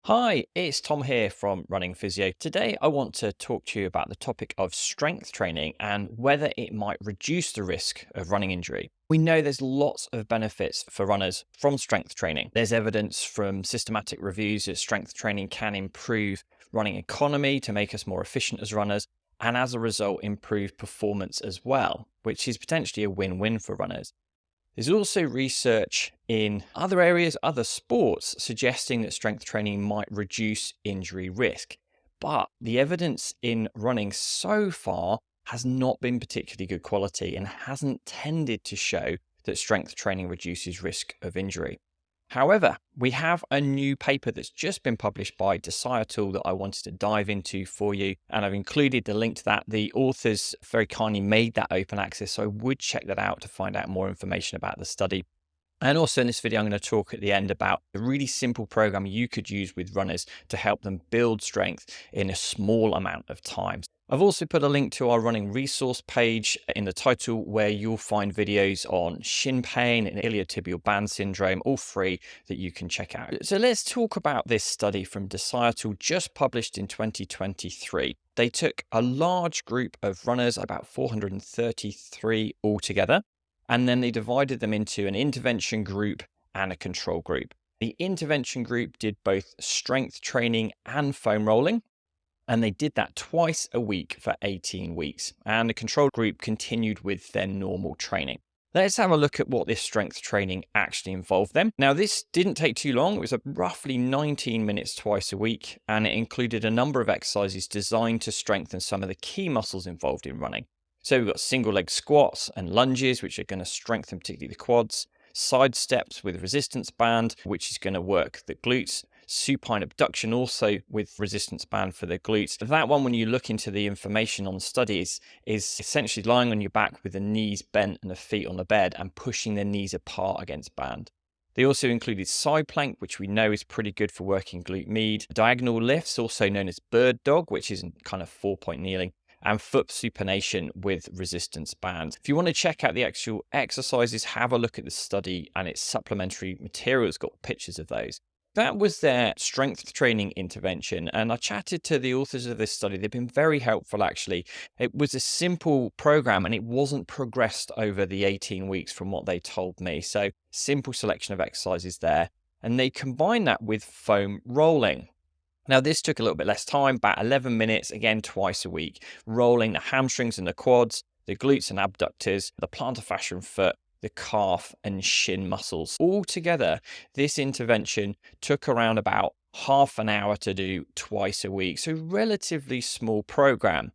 Hi, it's Tom here from Running Physio. Today, I want to talk to you about the topic of strength training and whether it might reduce the risk of running injury. We know there's lots of benefits for runners from strength training. There's evidence from systematic reviews that strength training can improve running economy to make us more efficient as runners, and as a result, improve performance as well, which is potentially a win-win for runners. There's also research in other areas, other sports, suggesting that strength training might reduce injury risk. But the evidence in running so far has not been particularly good quality and hasn't tended to show that strength training reduces risk of injury. However, we have a new paper that's just been published by Societal that I wanted to dive into for you, and I've included the link to that. The authors very kindly made that open access, so I would check that out to find out more information about the study. And also in this video, I'm going to talk at the end about a really simple program you could use with runners to help them build strength in a small amount of time. I've also put a link to our running resource page in the title where you'll find videos on shin pain and iliotibial band syndrome, all free, that you can check out. So let's talk about this study from Societal just published in 2023. They took a large group of runners, about 433 altogether, and then they divided them into an intervention group and a control group. The intervention group did both strength training and foam rolling, and they did that twice a week for 18 weeks. And the control group continued with their normal training. Let's have a look at what this strength training actually involved then. Now, this didn't take too long. It was roughly 19 minutes twice a week, and it included a number of exercises designed to strengthen some of the key muscles involved in running. So we've got single leg squats and lunges, which are going to strengthen particularly the quads, side steps with resistance band, which is going to work the glutes, supine abduction also with resistance band for the glutes. That one, when you look into the information on studies, is essentially lying on your back with the knees bent and the feet on the bed and pushing the knees apart against band. They also included side plank, which we know is pretty good for working glute med, diagonal lifts, also known as bird dog, which is kind of 4-point kneeling, and foot supination with resistance bands. If you want to check out the actual exercises, have a look at the study and its supplementary materials, got pictures of those. That was their strength training intervention, and I chatted to the authors of this study. They've been very helpful, actually. It was a simple program and it wasn't progressed over the 18 weeks from what they told me. So simple selection of exercises there, and they combined that with foam rolling. Now, this took a little bit less time, about 11 minutes, again, twice a week, rolling the hamstrings and the quads, the glutes and abductors, the plantar fascia and foot, the calf and shin muscles. All together, this intervention took around about half an hour to do twice a week. So relatively small program.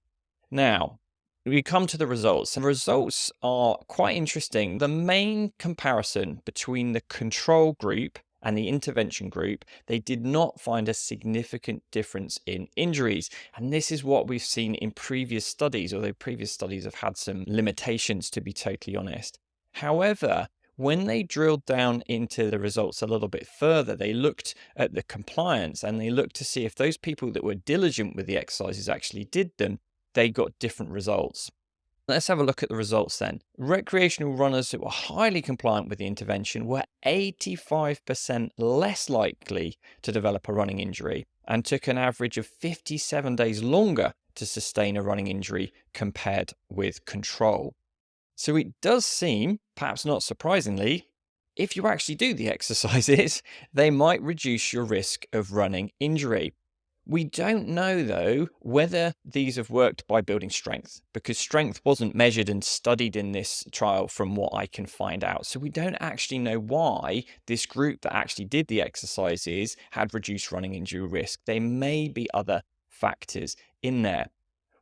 Now, we come to the results. The results are quite interesting. The main comparison between the control group and the intervention group, they did not find a significant difference in injuries. And this is what we've seen in previous studies, although previous studies have had some limitations, to be totally honest. However, when they drilled down into the results a little bit further, they looked at the compliance and they looked to see if those people that were diligent with the exercises actually did them, they got different results. Let's have a look at the results then. Recreational runners that were highly compliant with the intervention were 85% less likely to develop a running injury and took an average of 57 days longer to sustain a running injury compared with control. So it does seem, perhaps not surprisingly, if you actually do the exercises, they might reduce your risk of running injury. We don't know, though, whether these have worked by building strength, because strength wasn't measured and studied in this trial from what I can find out. So we don't actually know why this group that actually did the exercises had reduced running injury risk. There may be other factors in there.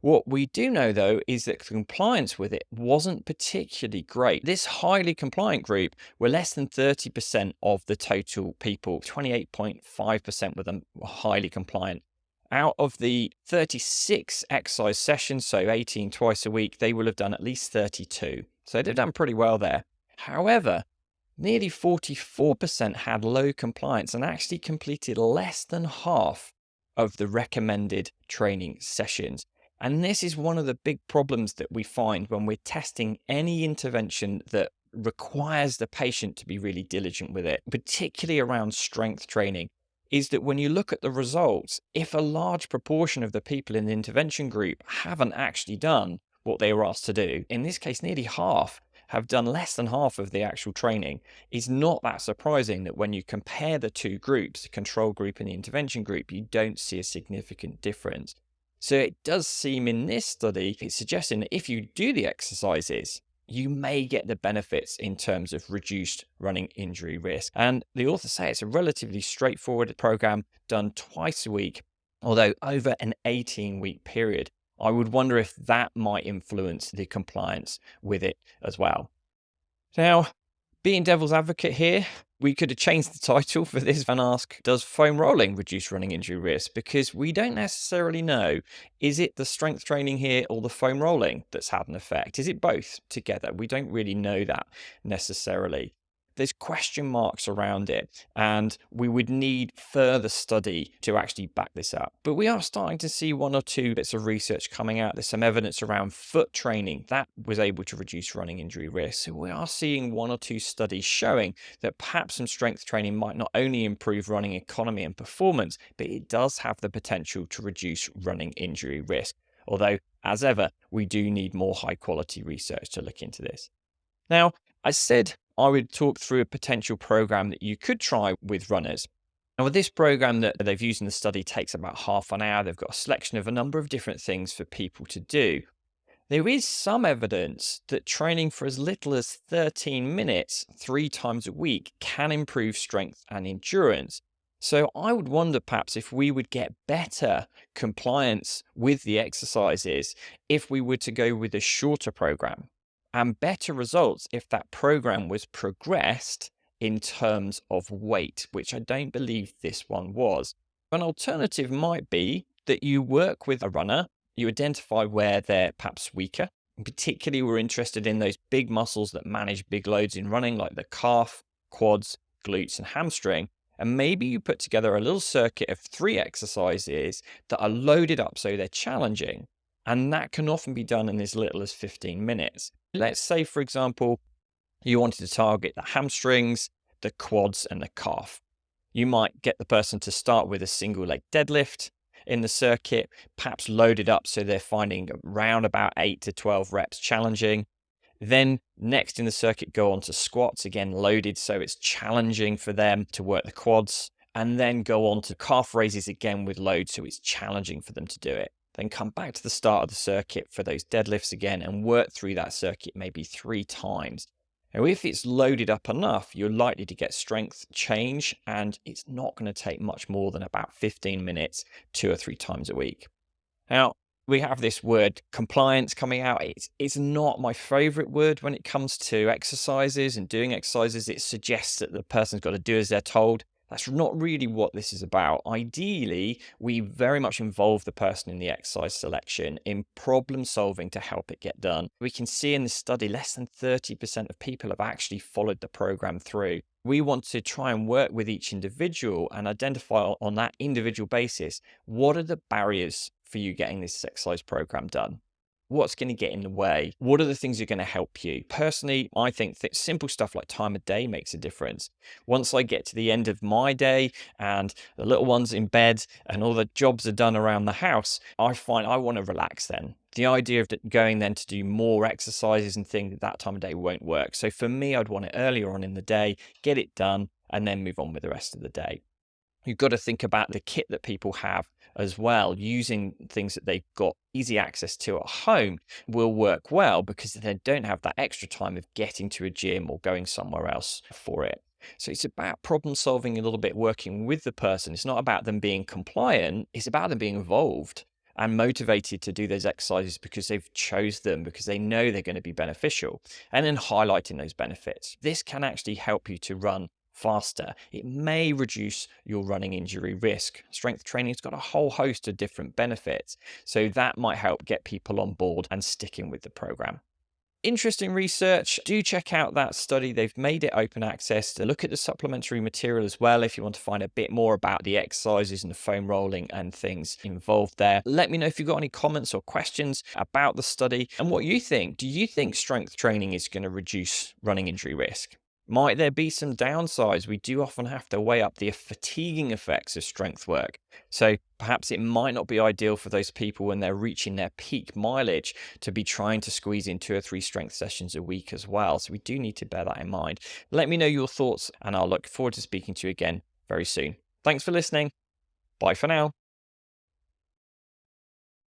What we do know, though, is that compliance with it wasn't particularly great. This highly compliant group were less than 30% of the total people. 28.5% of them were highly compliant. Out of the 36 exercise sessions, so 18 twice a week, they will have done at least 32. So they've done pretty well there. However, nearly 44% had low compliance and actually completed less than half of the recommended training sessions. And this is one of the big problems that we find when we're testing any intervention that requires the patient to be really diligent with it, particularly around strength training. is that when you look at the results, if a large proportion of the people in the intervention group haven't actually done what they were asked to do, in this case, nearly half have done less than half of the actual training, it's not that surprising that when you compare the two groups, the control group and the intervention group, you don't see a significant difference. So it does seem in this study, it's suggesting that if you do the exercises, you may get the benefits in terms of reduced running injury risk. And the authors say it's a relatively straightforward program done twice a week, although over an 18-week period. I would wonder if that might influence the compliance with it as well. Now, being devil's advocate here, we could have changed the title for this and ask, does foam rolling reduce running injury risk? Because we don't necessarily know, is it the strength training here or the foam rolling that's had an effect? Is it both together? We don't really know that necessarily. There's question marks around it, and we would need further study to actually back this up. But we are starting to see one or two bits of research coming out. There's some evidence around foot training that was able to reduce running injury risk. So we are seeing one or two studies showing that perhaps some strength training might not only improve running economy and performance, but it does have the potential to reduce running injury risk. Although, as ever, we do need more high quality research to look into this. Now, I said I would talk through a potential program that you could try with runners. And with this program that they've used in the study takes about half an hour. They've got a selection of a number of different things for people to do. There is some evidence that training for as little as 13 minutes 3 times a week can improve strength and endurance. So I would wonder perhaps if we would get better compliance with the exercises if we were to go with a shorter program, and better results if that program was progressed in terms of weight, which I don't believe this one was. An alternative might be that you work with a runner, you identify where they're perhaps weaker. And particularly, we're interested in those big muscles that manage big loads in running, like the calf, quads, glutes, and hamstring. And maybe you put together a little circuit of 3 exercises that are loaded up so they're challenging. And that can often be done in as little as 15 minutes. Let's say, for example, you wanted to target the hamstrings, the quads, and the calf. You might get the person to start with a single leg deadlift in the circuit, perhaps loaded up so they're finding around about 8 to 12 reps challenging. Then next in the circuit, go on to squats, again loaded so it's challenging for them to work the quads. And then go on to calf raises again with load so it's challenging for them to do it. Then come back to the start of the circuit for those deadlifts again and work through that circuit maybe 3 times. Now, if it's loaded up enough, you're likely to get strength change, and it's not going to take much more than about 15 minutes, 2 or 3 times a week. Now, we have this word compliance coming out. It's not my favorite word when it comes to exercises and doing exercises. It suggests that the person's got to do as they're told. That's not really what this is about. Ideally, we very much involve the person in the exercise selection in problem solving to help it get done. We can see in this study, less than 30% of people have actually followed the program through. We want to try and work with each individual and identify on that individual basis, what are the barriers for you getting this exercise program done? What's going to get in the way? What are the things that are going to help you? Personally, I think that simple stuff like time of day makes a difference. Once I get to the end of my day and the little one's in bed and all the jobs are done around the house, I find I want to relax then. The idea of going then to do more exercises and things at that time of day won't work. So for me, I'd want it earlier on in the day, get it done, and then move on with the rest of the day. You've got to think about the kit that people have as well. Using things that they've got easy access to at home will work well because they don't have that extra time of getting to a gym or going somewhere else for it. So it's about problem solving a little bit, working with the person. It's not about them being compliant. It's about them being involved and motivated to do those exercises because they've chose them, because they know they're going to be beneficial, and then highlighting those benefits. This can actually help you to run faster. It may reduce your running injury risk. Strength training has got a whole host of different benefits, so that might help get people on board and sticking with the program. Interesting research. Do check out that study. They've made it open access to look at the supplementary material as well if you want to find a bit more about the exercises and the foam rolling and things involved there. Let me know if you've got any comments or questions about the study and what you think. Do you think strength training is going to reduce running injury risk? Might there be some downsides? We do often have to weigh up the fatiguing effects of strength work. So perhaps it might not be ideal for those people when they're reaching their peak mileage to be trying to squeeze in 2 or 3 strength sessions a week as well. So we do need to bear that in mind. Let me know your thoughts, and I'll look forward to speaking to you again very soon. Thanks for listening. Bye for now.